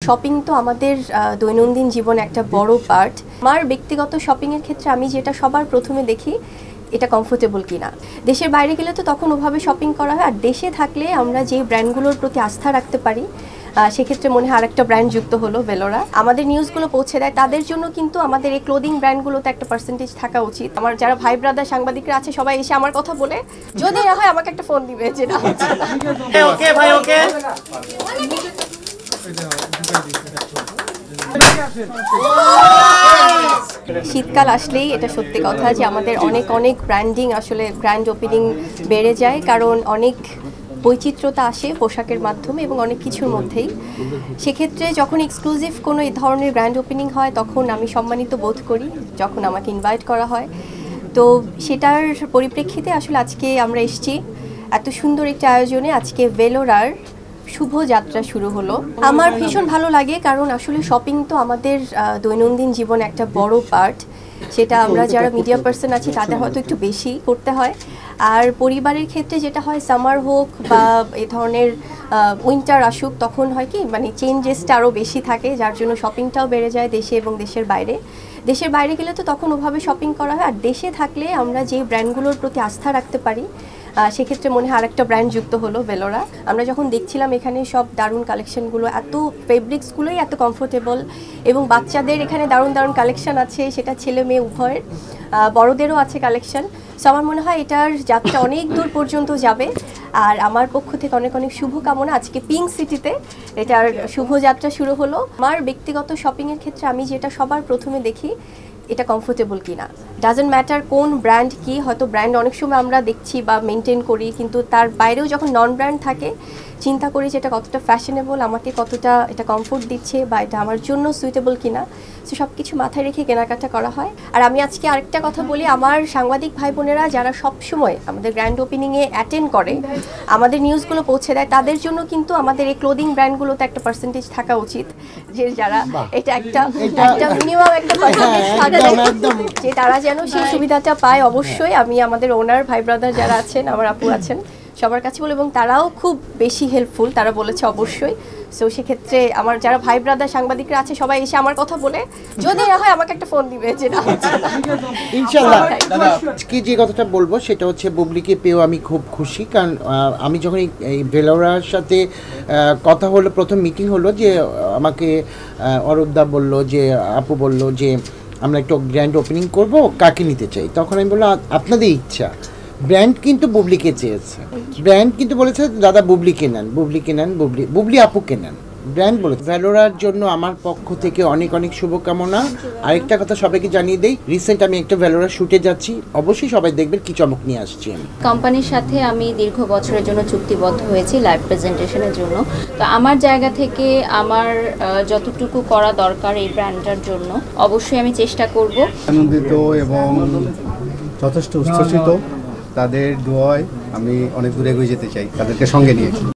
Shopping তো আমাদের দৈনন্দিন জীবনে একটা বড় পার্ট। আমার ব্যক্তিগত শপিংয়ের ক্ষেত্রে আমি যেটা সবার প্রথমে দেখি এটা কমফোর্টেবল কিনা। দেশের বাইরে গেলে তো তখন ওভাবে শপিং করা হয়, আর দেশে থাকলে আমরা যে ব্র্যান্ডগুলোর প্রতি আস্থা রাখতে পারি সেক্ষেত্রে মনে হয় আরেকটা ব্র্যান্ড যুক্ত হলো ভেলোরা। আমাদের নিউজগুলো পৌঁছে দেয়, তাদের জন্য কিন্তু আমাদের এই ক্লোদিং ব্র্যান্ডগুলোতে একটা পার্সেন্টেজ থাকা উচিত। আমার যারা ভাই ব্রাদার সাংবাদিকরা আছে সবাই এসে আমার কথা বলে, যদি না হয় আমাকে একটা ফোন দিবে যে না হচ্ছে না। ওকে ভাই ওকে। শীতকাল আসলেই এটা সত্যি কথা যে আমাদের অনেক ব্র্যান্ডিং আসলে ব্র্যান্ড ওপেনিং বেড়ে যায়, কারণ অনেক বৈচিত্র্যতা আসে পোশাকের মাধ্যমে এবং অনেক কিছুর মধ্যেই। সেক্ষেত্রে যখন এক্সক্লুসিভ কোনো এই ধরনের ব্র্যান্ড ওপেনিং হয় তখন আমি সম্মানিত বোধ করি যখন আমাকে ইনভাইট করা হয়। তো সেটার পরিপ্রেক্ষিতে আসলে আজকে আমরা এসেছি এত সুন্দর একটা আয়োজনে। আজকে ভেলোরার শুভ যাত্রা শুরু হলো। আমার ভীষণ ভালো লাগে, কারণ আসলে শপিং তো আমাদের দৈনন্দিন জীবনে একটা বড় পার্ট। সেটা আমরা যারা মিডিয়া পার্সন আছি তাদের হয়তো একটু বেশি করতে হয়, আর পরিবারের ক্ষেত্রে যেটা হয় সামার হোক বা এই ধরনের উইন্টার আসুক তখন হয় কি মানে চেঞ্জেসটা আরও বেশি থাকে, যার জন্য শপিংটাও বেড়ে যায় দেশে এবং দেশের বাইরে। দেশের বাইরে গেলে তো তখন ওভাবে শপিং করা হয়, আর দেশে থাকলে আমরা যে ব্র্যান্ডগুলোর প্রতি আস্থা রাখতে পারি সেক্ষেত্রে মনে হয় আরেকটা ব্র্যান্ড যুক্ত হলো ভেলোরা। আমরা যখন দেখছিলাম এখানে সব দারুণ কালেকশনগুলো, এত ফেব্রিক্সগুলোই এত কমফোর্টেবল, এবং বাচ্চাদের এখানে দারুণ কালেকশন আছে, সেটা ছেলে মেয়ে উভয়ের, বড়দেরও আছে কালেকশন। সো আমার মনে হয় এটার যাত্রা অনেক দূর পর্যন্ত যাবে, আর আমার পক্ষ থেকে অনেক শুভকামনা। আজকে পিঙ্ক সিটিতে এটার শুভযাত্রা শুরু হলো। আমার ব্যক্তিগত শপিংয়ের ক্ষেত্রে আমি যেটা সবার প্রথমে দেখি এটা কমফোর্টেবল কিনা। ডাজন্ট ম্যাটার কোন ব্র্যান্ড কি, হয়তো ব্র্যান্ড অনেক সময় আমরা দেখছি বা মেনটেন করি, কিন্তু তার বাইরেও যখন নন ব্র্যান্ড থাকে চিন্তা করি যে এটা কতটা ফ্যাশনেবল, আমাকে কতটা এটা কমফোর্ট দিচ্ছে বা এটা আমার জন্য সুইটেবল কিনা। সো সব কিছু মাথায় রেখে কেনাকাটা করা হয়। আর আমি আজকে আরেকটা কথা বলি, আমার সাংবাদিক ভাই বোনেরা যারা সবসময় আমাদের গ্র্যান্ড ওপেনিংয়ে অ্যাটেন্ড করে, আমাদের নিউজগুলো পৌঁছে দেয়, তাদের জন্য কিন্তু আমাদের এই ক্লোদিং ব্র্যান্ডগুলোতে একটা পার্সেন্টেজ থাকা উচিত, যে যারা এটা একটা মিনিমাম একটা পার্সেন্টেজ থাকা যে তারা যেন সেই সুবিধাটা পায়। অবশ্যই আমি আমাদের ওনার ভাই ব্রাদার যারা আছেন, আমার আপু আছেন, সবার কাছে বলে, এবং তারাও খুব বেশি হেল্পফুল, তারা বলেছে অবশ্যই। সো সেক্ষেত্রে আমার যারা ভাই ব্রাদার সাংবাদিকরা আছে সবাই এসে আমার কথা বলে, যদি না হয় আমাকে একটা ফোন দিবে যে না হচ্ছে না। ইনশাআল্লাহ। কি যে কথাটা বলবো সেটা হচ্ছে বুবলিকে পেয়েও আমি খুব খুশি, কারণ আমি যখন এই ভেলোরার সাথে কথা হলো, প্রথম মিটিং হলো, যে আমাকে অরূপদা বলল, যে আপু বলল যে আমরা একটু গ্র্যান্ড ওপেনিং করব, কাকে নিতে চাই, তখন আমি বললাম আপনাদের ইচ্ছা। ব্র্যান্ড কিন্তু বুবলিকে চেয়েছে, ব্র্যান্ড কিন্তু বলেছে দাদা বুবলিকে নেন, বুবলি আপুকে নেন, ব্র্যান্ড বলেছে। ভেলোরার জন্য আমার পক্ষ থেকে অনেক শুভকামনা। আরেকটা কথা সবাইকে জানিয়ে দেই, রিসেন্ট আমি একটা ভেলোরা শুটে যাচ্ছি, অবশ্যই সবাই দেখবেন কি চমক নিয়ে আসছি আমি। কোম্পানির সাথে আমি দীর্ঘ বছরের জন্য চুক্তিবদ্ধ হয়েছি লাইভ প্রেজেন্টেশনের জন্য। তো আমার জায়গা থেকে আমার যতটুকু করা দরকার এই ব্র্যান্ডটার জন্য অবশ্যই আমি চেষ্টা করব। আনন্দিত এবং যথেষ্ট উচ্ছ্বসিত, তাদের দোয়ায় আমি অনেক দূরে এগিয়ে যেতে চাই তাদেরকে সঙ্গে নিয়ে।